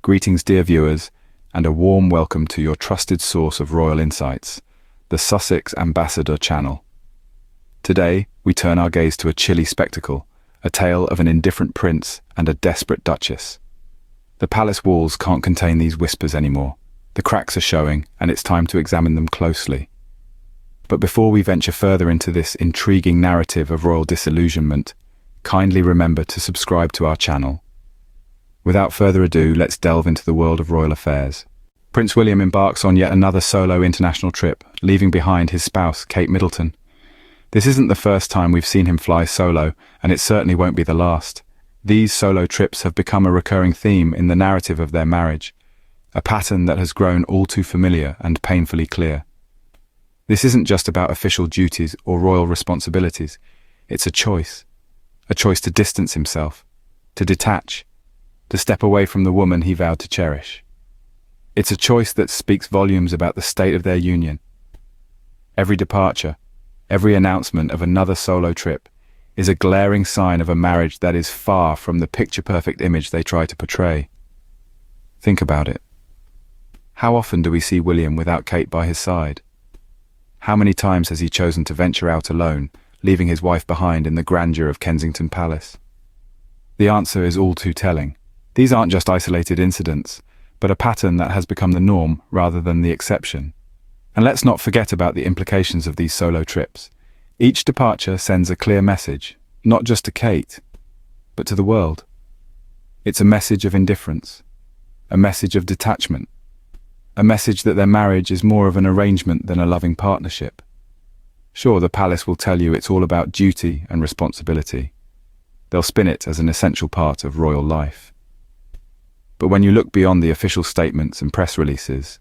Greetings, dear viewers, and a warm welcome to your trusted source of royal insights, the Sussex Ambassador channel. Today, we turn our gaze to a chilly spectacle, a tale of an indifferent prince and a desperate duchess. The palace walls can't contain these whispers anymore. The cracks are showing, and it's time to examine them closely. But before we venture further into this intriguing narrative of royal disillusionment, kindly remember to subscribe to our channel. Without further ado, let's delve into the world of royal affairs. Prince William embarks on yet another solo international trip, leaving behind his spouse, Kate Middleton. This isn't the first time we've seen him fly solo, and it certainly won't be the last. These solo trips have become a recurring theme in the narrative of their marriage, a pattern that has grown all too familiar and painfully clear. This isn't just about official duties or royal responsibilities. It's a choice to distance himself, to detach, to step away from the woman he vowed to cherish. It's a choice that speaks volumes about the state of their union. Every departure, every announcement of another solo trip is a glaring sign of a marriage that is far from the picture-perfect image they try to portray. Think about it. How often do we see William without Kate by his side? How many times has he chosen to venture out alone, leaving his wife behind in the grandeur of Kensington Palace? The answer is all too telling. These aren't just isolated incidents, but a pattern that has become the norm rather than the exception. And let's not forget about the implications of these solo trips. Each departure sends a clear message, not just to Kate, but to the world. It's a message of indifference, a message of detachment, a message that their marriage is more of an arrangement than a loving partnership. Sure, the palace will tell you it's all about duty and responsibility. They'll spin it as an essential part of royal life. But when you look beyond the official statements and press releases,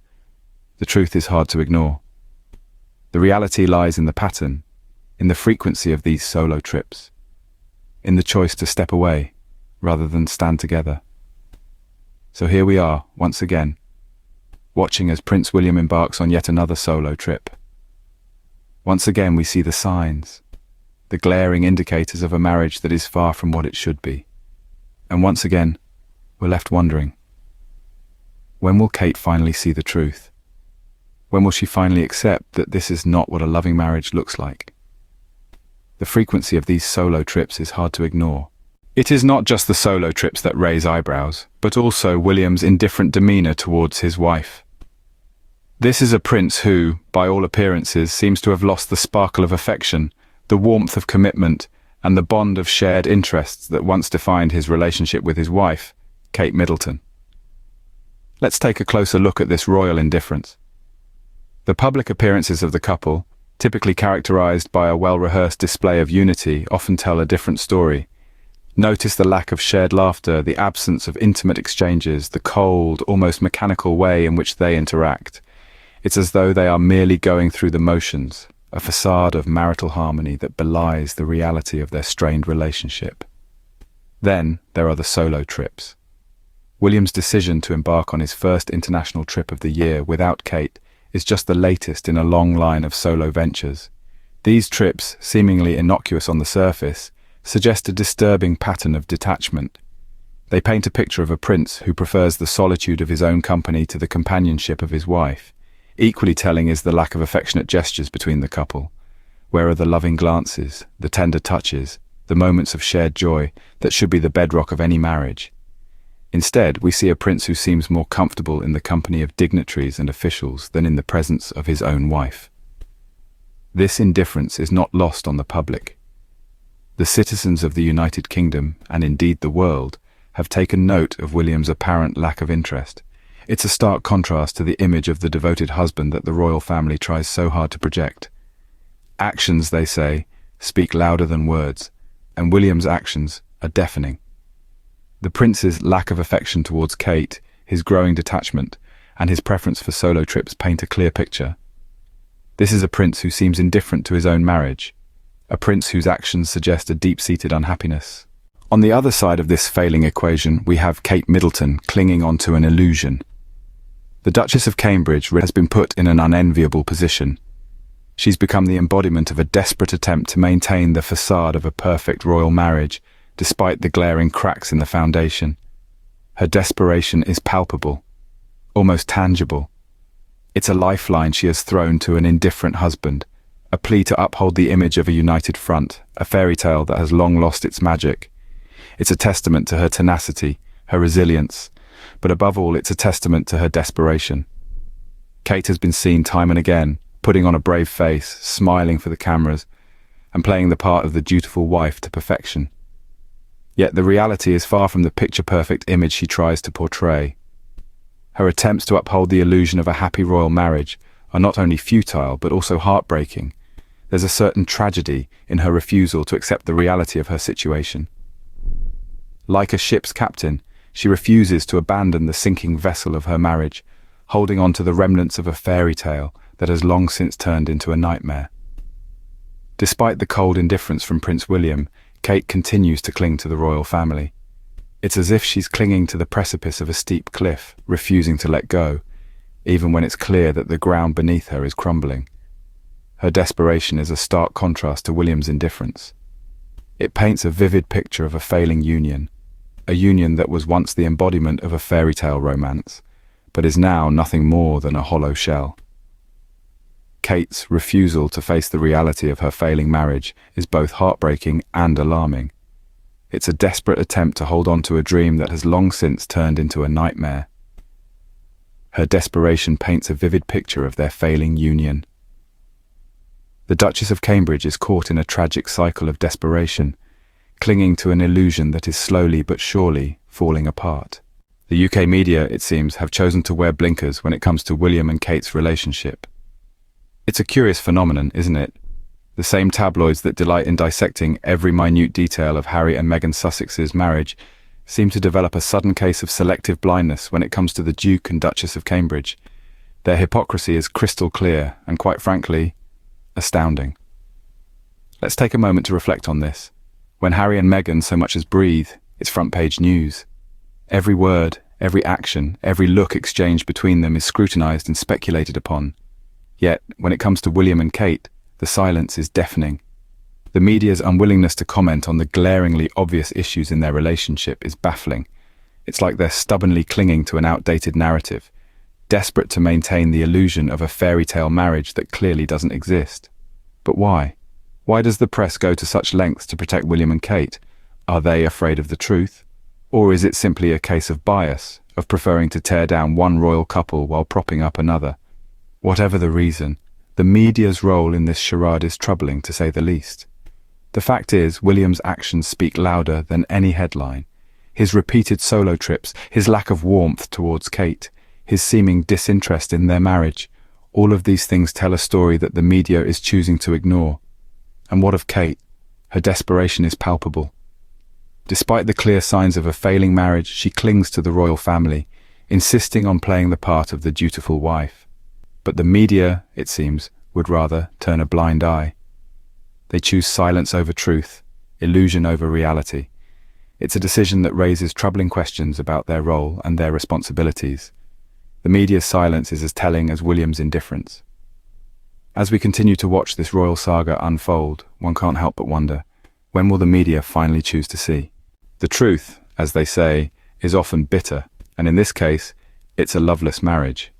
the truth is hard to ignore. The reality lies in the pattern, in the frequency of these solo trips, in the choice to step away rather than stand together. So here we are, once again, watching as Prince William embarks on yet another solo trip. Once again we see the signs, the glaring indicators of a marriage that is far from what it should be. And once again, we're left wondering, when will Kate finally see the truth? When will she finally accept that this is not what a loving marriage looks like? The frequency of these solo trips is hard to ignore. It is not just the solo trips that raise eyebrows, but also William's indifferent demeanor towards his wife. This is a prince who, by all appearances, seems to have lost the sparkle of affection, the warmth of commitment, and the bond of shared interests that once defined his relationship with his wife, Kate Middleton. Let's take a closer look at this royal indifference. The public appearances of the couple, typically characterized by a well-rehearsed display of unity, often tell a different story. Notice the lack of shared laughter, the absence of intimate exchanges, the cold, almost mechanical way in which they interact. It's as though they are merely going through the motions, a facade of marital harmony that belies the reality of their strained relationship. Then there are the solo trips. William's decision to embark on his first international trip of the year without Kate is just the latest in a long line of solo ventures. These trips, seemingly innocuous on the surface, suggest a disturbing pattern of detachment. They paint a picture of a prince who prefers the solitude of his own company to the companionship of his wife. Equally telling is the lack of affectionate gestures between the couple. Where are the loving glances, the tender touches, the moments of shared joy that should be the bedrock of any marriage? Instead, we see a prince who seems more comfortable in the company of dignitaries and officials than in the presence of his own wife. This indifference is not lost on the public. The citizens of the United Kingdom, and indeed the world, have taken note of William's apparent lack of interest. It's a stark contrast to the image of the devoted husband that the royal family tries so hard to project. Actions, they say, speak louder than words, and William's actions are deafening. The prince's lack of affection towards Kate, his growing detachment, and his preference for solo trips paint a clear picture. This is a prince who seems indifferent to his own marriage, a prince whose actions suggest a deep-seated unhappiness. On the other side of this failing equation, we have Kate Middleton clinging onto an illusion. The Duchess of Cambridge has been put in an unenviable position. She's become the embodiment of a desperate attempt to maintain the facade of a perfect royal marriage, despite the glaring cracks in the foundation. Her desperation is palpable, almost tangible. It's a lifeline she has thrown to an indifferent husband, a plea to uphold the image of a united front, a fairy tale that has long lost its magic. It's a testament to her tenacity, her resilience, but above all, it's a testament to her desperation. Kate has been seen time and again, putting on a brave face, smiling for the cameras, and playing the part of the dutiful wife to perfection. Yet the reality is far from the picture-perfect image she tries to portray. Her attempts to uphold the illusion of a happy royal marriage are not only futile but also heartbreaking. There's a certain tragedy in her refusal to accept the reality of her situation. Like a ship's captain, she refuses to abandon the sinking vessel of her marriage, holding on to the remnants of a fairy tale that has long since turned into a nightmare. Despite the cold indifference from Prince William, Kate continues to cling to the royal family. It's as if she's clinging to the precipice of a steep cliff, refusing to let go, even when it's clear that the ground beneath her is crumbling. Her desperation is a stark contrast to William's indifference. It paints a vivid picture of a failing union, a union that was once the embodiment of a fairy tale romance, but is now nothing more than a hollow shell. Kate's refusal to face the reality of her failing marriage is both heartbreaking and alarming. It's a desperate attempt to hold on to a dream that has long since turned into a nightmare. Her desperation paints a vivid picture of their failing union. The Duchess of Cambridge is caught in a tragic cycle of desperation, clinging to an illusion that is slowly but surely falling apart. The UK media, it seems, have chosen to wear blinkers when it comes to William and Kate's relationship. It's a curious phenomenon, isn't it? The same tabloids that delight in dissecting every minute detail of Harry and Meghan Sussex's marriage seem to develop a sudden case of selective blindness when it comes to the Duke and Duchess of Cambridge. Their hypocrisy is crystal clear and, quite frankly, astounding. Let's take a moment to reflect on this. When Harry and Meghan so much as breathe, it's front-page news. Every word, every action, every look exchanged between them is scrutinized and speculated upon. Yet, when it comes to William and Kate, the silence is deafening. The media's unwillingness to comment on the glaringly obvious issues in their relationship is baffling. It's like they're stubbornly clinging to an outdated narrative, desperate to maintain the illusion of a fairy tale marriage that clearly doesn't exist. But why? Why does the press go to such lengths to protect William and Kate? Are they afraid of the truth? Or is it simply a case of bias, of preferring to tear down one royal couple while propping up another? Whatever the reason, the media's role in this charade is troubling, to say the least. The fact is, William's actions speak louder than any headline. His repeated solo trips, his lack of warmth towards Kate, his seeming disinterest in their marriage, all of these things tell a story that the media is choosing to ignore. And what of Kate? Her desperation is palpable. Despite the clear signs of a failing marriage, she clings to the royal family, insisting on playing the part of the dutiful wife. But the media, it seems, would rather turn a blind eye. They choose silence over truth, illusion over reality. It's a decision that raises troubling questions about their role and their responsibilities. The media's silence is as telling as William's indifference. As we continue to watch this royal saga unfold, one can't help but wonder, when will the media finally choose to see? The truth, as they say, is often bitter, and in this case, it's a loveless marriage.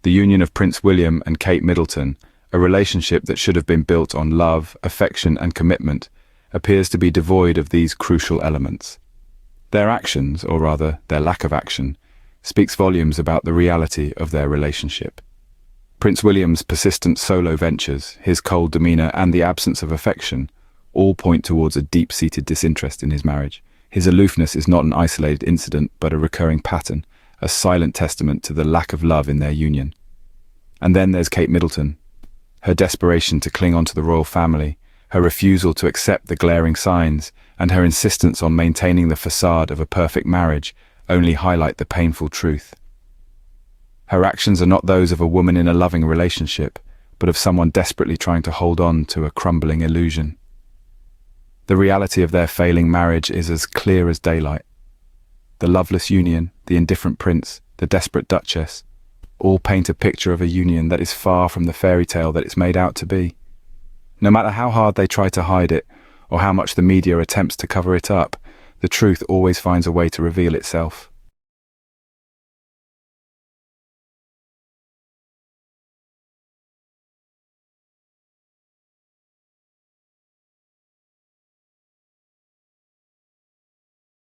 The union of Prince William and Kate Middleton, a relationship that should have been built on love, affection and commitment, appears to be devoid of these crucial elements. Their actions, or rather their lack of action, speaks volumes about the reality of their relationship. Prince William's persistent solo ventures, his cold demeanour and the absence of affection all point towards a deep-seated disinterest in his marriage. His aloofness is not an isolated incident but a recurring pattern, a silent testament to the lack of love in their union. And then there's Kate Middleton. Her desperation to cling onto the royal family, her refusal to accept the glaring signs, and her insistence on maintaining the facade of a perfect marriage only highlight the painful truth. Her actions are not those of a woman in a loving relationship, but of someone desperately trying to hold on to a crumbling illusion. The reality of their failing marriage is as clear as daylight. The loveless union, the indifferent prince, the desperate duchess, all paint a picture of a union that is far from the fairy tale that it's made out to be. No matter how hard they try to hide it, or how much the media attempts to cover it up, the truth always finds a way to reveal itself.